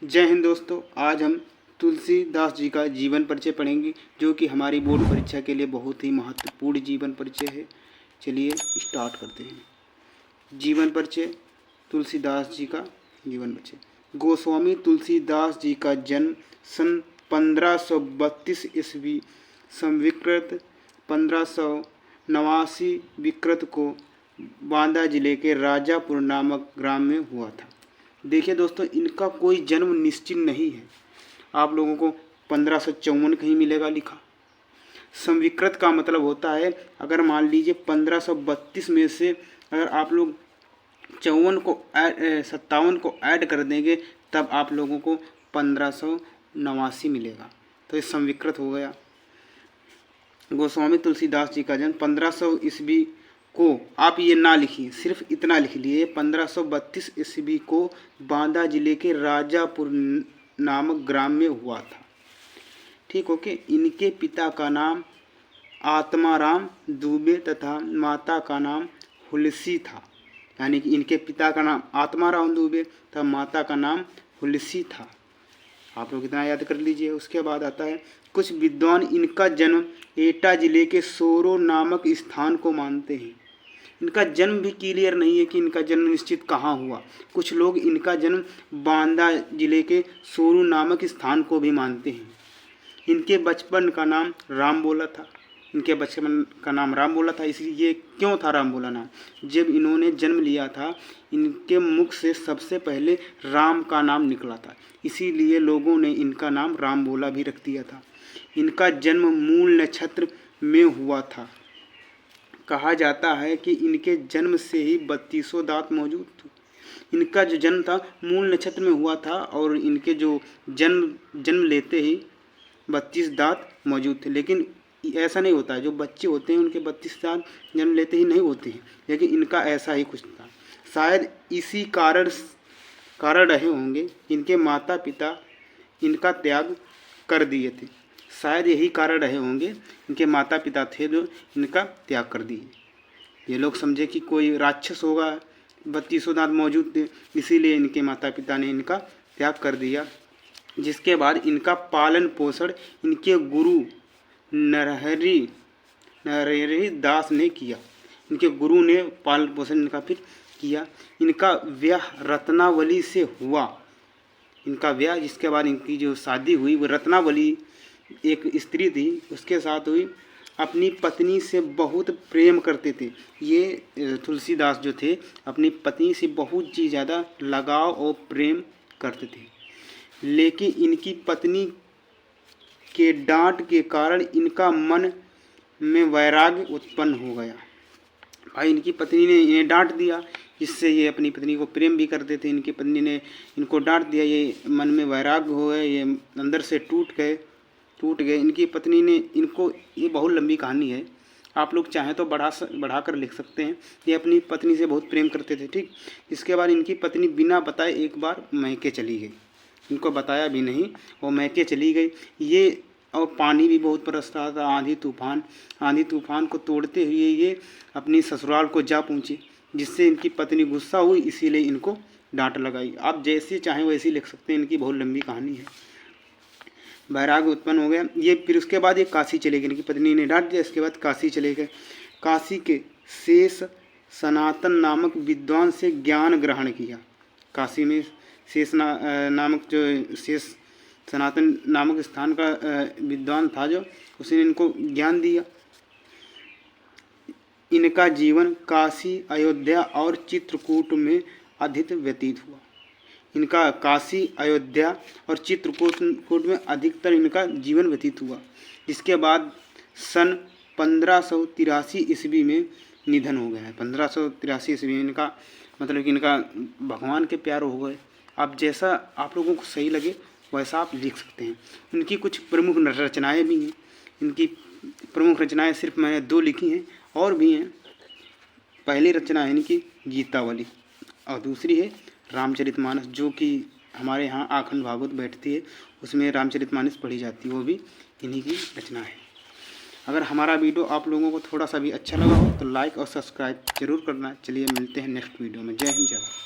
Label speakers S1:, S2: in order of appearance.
S1: जय हिंद दोस्तों। आज हम तुलसीदास जी का जीवन परिचय पढ़ेंगे, जो कि हमारी बोर्ड परीक्षा के लिए बहुत ही महत्वपूर्ण जीवन परिचय है। चलिए स्टार्ट करते हैं। जीवन परिचय, तुलसीदास जी का जीवन परिचय। गोस्वामी तुलसीदास जी का जन्म सन 1532 ईस्वी संविकृत 1589 विकृत को बांदा जिले के राजापुर नामक ग्राम में हुआ था। देखिए दोस्तों, इनका कोई जन्म निश्चित नहीं है। आप लोगों को 1554 कहीं मिलेगा लिखा। संविकृत का मतलब होता है, अगर मान लीजिए 1532 में से अगर आप लोग 57 को ऐड कर देंगे तब आप लोगों को 1589 मिलेगा, तो ये संविकृत हो गया। गोस्वामी तुलसीदास जी का जन्म 1500 ईस्वी को, आप ये ना लिखिए, सिर्फ इतना लिख लिए, 1532 ईस्वी को बांदा जिले के राजापुर नामक ग्राम में हुआ था। ठीक, ओके। इनके पिता का नाम आत्माराम दुबे तथा माता का नाम हुलसी था। यानी कि इनके पिता का नाम आत्माराम दुबे तथा माता का नाम हुलसी था। आप लोग इतना याद कर लीजिए। उसके बाद आता है, कुछ विद्वान इनका जन्म एटा जिले के सोरो नामक स्थान को मानते हैं। इनका जन्म भी क्लियर नहीं है कि इनका जन्म निश्चित कहाँ हुआ। कुछ लोग इनका जन्म बांदा जिले के सोरू नामक स्थान को भी मानते हैं। इनके बचपन का नाम राम बोला था। इनके बचपन का नाम राम बोला था। इसलिए क्यों था राम बोला नाम? जब इन्होंने जन्म लिया था, इनके मुख से सबसे पहले राम का नाम निकला था, इसीलिए लोगों ने इनका नाम राम बोला भी रख दिया था। इनका जन्म मूल नक्षत्र में हुआ था। कहा जाता है कि इनके जन्म से ही 32 दांत मौजूद थे। इनका जो जन्म था मूल नक्षत्र में हुआ था और इनके जो जन्म लेते ही 32 दांत मौजूद थे। लेकिन ऐसा नहीं होता है, जो बच्चे होते हैं उनके 32 दांत जन्म लेते ही नहीं होते हैं, लेकिन इनका ऐसा ही कुछ था। शायद इसी कारण रहे होंगे इनके माता पिता इनका त्याग कर दिए थे। शायद यही कारण रहे होंगे, इनके माता पिता थे जो इनका त्याग कर दिए। ये लोग समझे कि कोई राक्षस होगा, 32 दांत मौजूद थे, इसीलिए इनके माता पिता ने इनका त्याग कर दिया। जिसके बाद इनका पालन पोषण इनके गुरु नरहरि दास ने किया। इनके गुरु ने पालन पोषण इनका फिर किया। इनका ब्याह रत्नावली से हुआ। इनका ब्याह, जिसके बाद इनकी जो शादी हुई वो रत्नावली एक स्त्री थी, उसके साथ हुई। अपनी पत्नी से बहुत प्रेम करते थे। ये तुलसीदास जो थे अपनी पत्नी से बहुत ही ज़्यादा लगाव और प्रेम करते थे। लेकिन इनकी पत्नी के डांट के कारण इनका मन में वैराग्य उत्पन्न हो गया। भाई, इनकी पत्नी ने इन्हें डांट दिया, जिससे ये अपनी पत्नी को प्रेम भी करते थे। इनकी पत्नी ने इनको डांट दिया, ये मन में वैराग्य हो गए, ये अंदर से टूट गए। इनकी पत्नी ने इनको, ये बहुत लंबी कहानी है, आप लोग चाहें तो बढ़ा कर लिख सकते हैं। ये अपनी पत्नी से बहुत प्रेम करते थे। ठीक, इसके बाद इनकी पत्नी बिना बताए एक बार मैके चली गई। इनको बताया भी नहीं, वो मैके चली गई। ये और पानी भी बहुत बरस रहा था, आंधी तूफान को तोड़ते हुए ये अपनी ससुराल को जा पहुँची, जिससे इनकी पत्नी गुस्सा हुई, इसीलिए इनको डांट लगाई। आप जैसे चाहें वैसे लिख सकते हैं, इनकी बहुत लंबी कहानी है। वैराग्य उत्पन्न हो गया ये। फिर उसके बाद ये काशी चले गए। इनकी पत्नी ने डांट दिया, इसके बाद काशी चले गए। काशी के शेष सनातन नामक विद्वान से ज्ञान ग्रहण किया। काशी में शेष नामक जो शेष सनातन नामक स्थान का विद्वान था, जो उसने इनको ज्ञान दिया। इनका जीवन काशी, अयोध्या और चित्रकूट में अधिक व्यतीत हुआ। इनका काशी, अयोध्या और चित्रकूट में अधिकतर इनका जीवन व्यतीत हुआ। इसके बाद सन 1583 ईस्वी में निधन हो गया है। 1583 ईस्वी में इनका, मतलब कि इनका भगवान के प्यार हो गए। आप जैसा आप लोगों को सही लगे वैसा आप लिख सकते हैं। उनकी कुछ प्रमुख रचनाएं भी हैं। इनकी प्रमुख रचनाएं सिर्फ मैंने 2 लिखी हैं, और भी हैं। पहली रचना है इनकी गीतावली, और दूसरी है रामचरितमानस, जो कि हमारे यहाँ आखंड भागवत बैठती है, उसमें रामचरितमानस पढ़ी जाती है, वो भी इन्हीं की रचना है। अगर हमारा वीडियो आप लोगों को थोड़ा सा भी अच्छा लगा हो तो लाइक और सब्सक्राइब जरूर करना। चलिए मिलते हैं नेक्स्ट वीडियो में। जय हिंद, जय भारत।